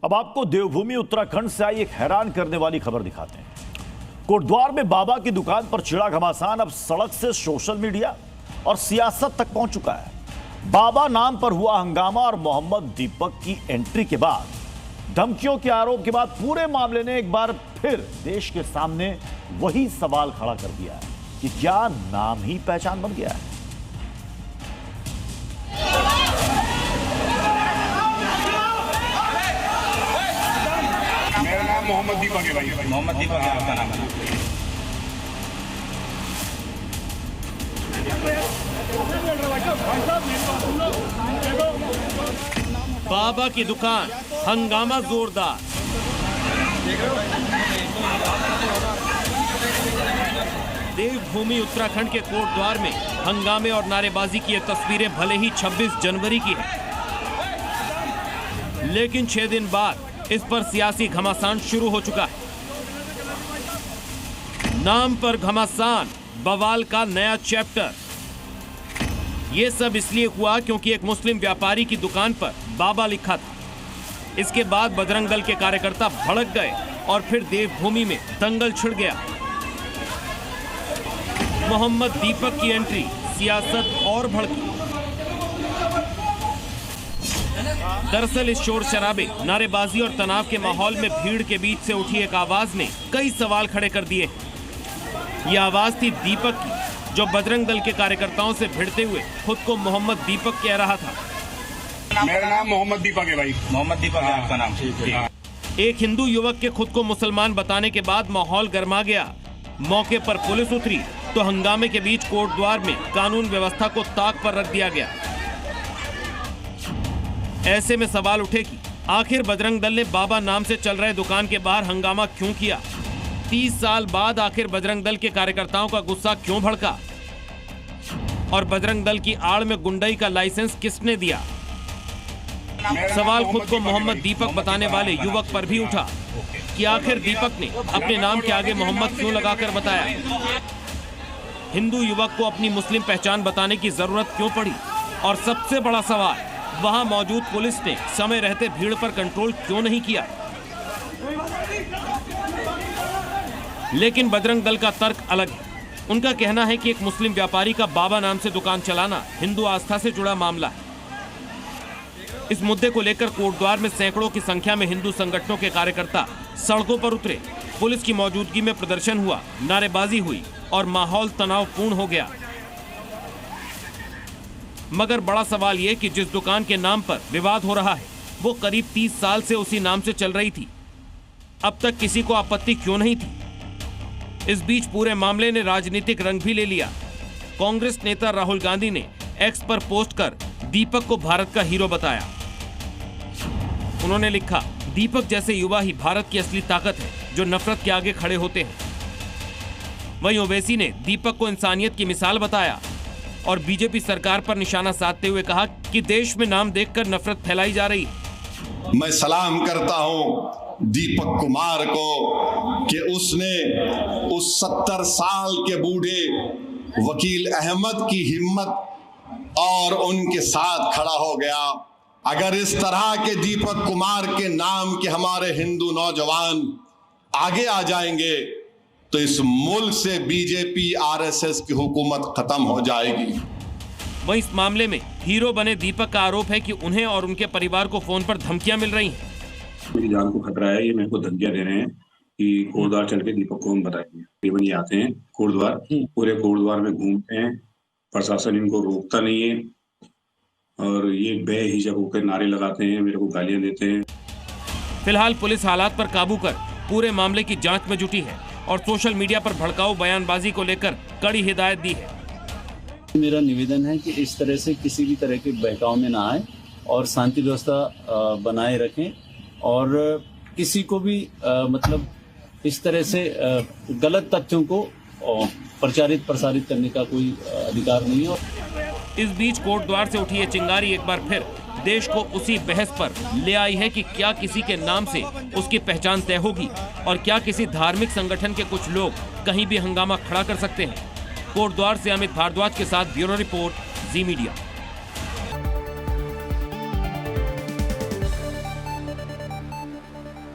अब आपको देवभूमि उत्तराखंड से आई एक हैरान करने वाली खबर दिखाते हैं। कोटद्वार में बाबा की दुकान पर छिड़ा घमासान अब सड़क से सोशल मीडिया और सियासत तक पहुंच चुका है। बाबा नाम पर हुआ हंगामा और मोहम्मद दीपक की एंट्री के बाद, धमकियों के आरोप के बाद पूरे मामले ने एक बार फिर देश के सामने वही सवाल खड़ा कर दिया है कि क्या नाम ही पहचान बन गया है। मेरा नाम मोहम्मद दीपक है भाई। मोहम्मद दीपक है आपका नाम है। बाबा की दुकान, हंगामा जोरदार। देवभूमि उत्तराखंड के कोटद्वार में हंगामे और नारेबाजी की ये तस्वीरें भले ही 26 जनवरी की है, लेकिन 6 दिन बाद इस पर सियासी घमासान शुरू हो चुका है। नाम पर घमासान, बवाल का नया चैप्टर। ये सब इसलिए हुआ क्योंकि एक मुस्लिम व्यापारी की दुकान पर बाबा लिखा था। इसके बाद बजरंग दल के कार्यकर्ता भड़क गए और फिर देवभूमि में दंगल छिड़ गया। मोहम्मद दीपक की एंट्री, सियासत और भड़की। दरअसल इस शोर शराबे, नारेबाजी और तनाव के माहौल में भीड़ के बीच से उठी एक आवाज ने कई सवाल खड़े कर दिए। ये आवाज थी दीपक की, जो बजरंग दल के कार्यकर्ताओं से भिड़ते हुए खुद को मोहम्मद दीपक कह रहा था। मेरा नाम मोहम्मद दीपक है भाई। मोहम्मद दीपक है आपका नाम। एक हिंदू युवक के खुद को मुसलमान बताने के बाद माहौल गर्मा गया। मौके पर पुलिस उतरी तो हंगामे के बीच कोटद्वार में कानून व्यवस्था को ताक पर रख दिया गया। ऐसे में सवाल उठे कि आखिर बजरंग दल ने बाबा नाम से चल रहे दुकान के बाहर हंगामा क्यों किया? 30 साल बाद आखिर बजरंग दल के कार्यकर्ताओं का गुस्सा क्यों भड़का? और बजरंग दल की आड़ में गुंडई का लाइसेंस किसने दिया? सवाल खुद को मोहम्मद दीपक बताने वाले युवक पर भी उठा कि आखिर दीपक ने अपने नाम के आगे मोहम्मद क्यों लगाकर बताया? हिंदू युवक को अपनी मुस्लिम पहचान बताने की जरूरत क्यों पड़ी? और सबसे बड़ा सवाल, वहां मौजूद पुलिस ने समय रहते भीड़ पर कंट्रोल क्यों नहीं किया? लेकिन बजरंग दल का तर्क अलग है। उनका कहना है कि एक मुस्लिम व्यापारी का बाबा नाम से दुकान चलाना हिंदू आस्था से जुड़ा मामला है। इस मुद्दे को लेकर कोटद्वार में सैकड़ों की संख्या में हिंदू संगठनों के कार्यकर्ता सड़कों पर उतरे। पुलिस की मौजूदगी में प्रदर्शन हुआ, नारेबाजी हुई और माहौल तनावपूर्ण हो गया। मगर बड़ा सवाल ये कि जिस दुकान के नाम पर विवाद हो रहा है, वो करीब 30 साल से उसी नाम से चल रही थी। अब तक किसी को आपत्ति क्यों नहीं थी? इस बीच पूरे मामले ने राजनीतिक रंग भी ले लिया। कांग्रेस नेता राहुल गांधी ने एक्स पर पोस्ट कर दीपक को भारत का हीरो बताया। उन्होंने लिखा, दीपक जैसे युवा ही भारत की असली ताकत है, जो नफरत के आगे खड़े होते हैं। वहीं ओवैसी ने दीपक को इंसानियत की मिसाल बताया और बीजेपी सरकार पर निशाना साधते हुए कहा कि देश में नाम देखकर नफरत फैलाई जा रही है। मैं सलाम करता हूं दीपक कुमार को कि उसने उस 70 साल के बूढ़े वकील अहमद की हिम्मत और उनके साथ खड़ा हो गया। अगर इस तरह के दीपक कुमार के नाम के हमारे हिंदू नौजवान आगे आ जाएंगे तो इस मुल्क से बीजेपी आरएसएस की हुकूमत खत्म हो जाएगी। वहीं इस मामले में हीरो बने दीपक का आरोप है कि उन्हें और उनके परिवार को फोन पर धमकियां मिल रही हैं। मेरी जान को खतरा है, ये मेरे को धमकियां दे रहे हैं कि कोटद्वार चल के दीपक को हम बताएंगे। केवल ये आते हैं कोटद्वार, पूरे कोटद्वार में घूमते हैं, प्रशासन इनको रोकता नहीं है और ये बेहिजक होकर नारे लगाते हैं, मेरे को गालियां देते हैं। फिलहाल पुलिस हालात पर काबू कर पूरे मामले की जांच में जुटी है और सोशल मीडिया पर भड़काऊ बयानबाजी को लेकर कड़ी हिदायत दी है। मेरा निवेदन है कि इस तरह से किसी भी तरह के बहकाव में ना आए और शांति व्यवस्था बनाए रखें और किसी को भी मतलब इस तरह से गलत तथ्यों को प्रसारित करने का कोई अधिकार नहीं है। इस बीच कोटद्वार से उठी ये चिंगारी एक बार फिर देश को उसी बहस पर ले आई है कि क्या किसी के नाम से उसकी पहचान तय होगी और क्या किसी धार्मिक संगठन के कुछ लोग कहीं भी हंगामा खड़ा कर सकते हैं। कोटद्वार से अमित भारद्वाज के साथ ब्यूरो रिपोर्ट, जी मीडिया।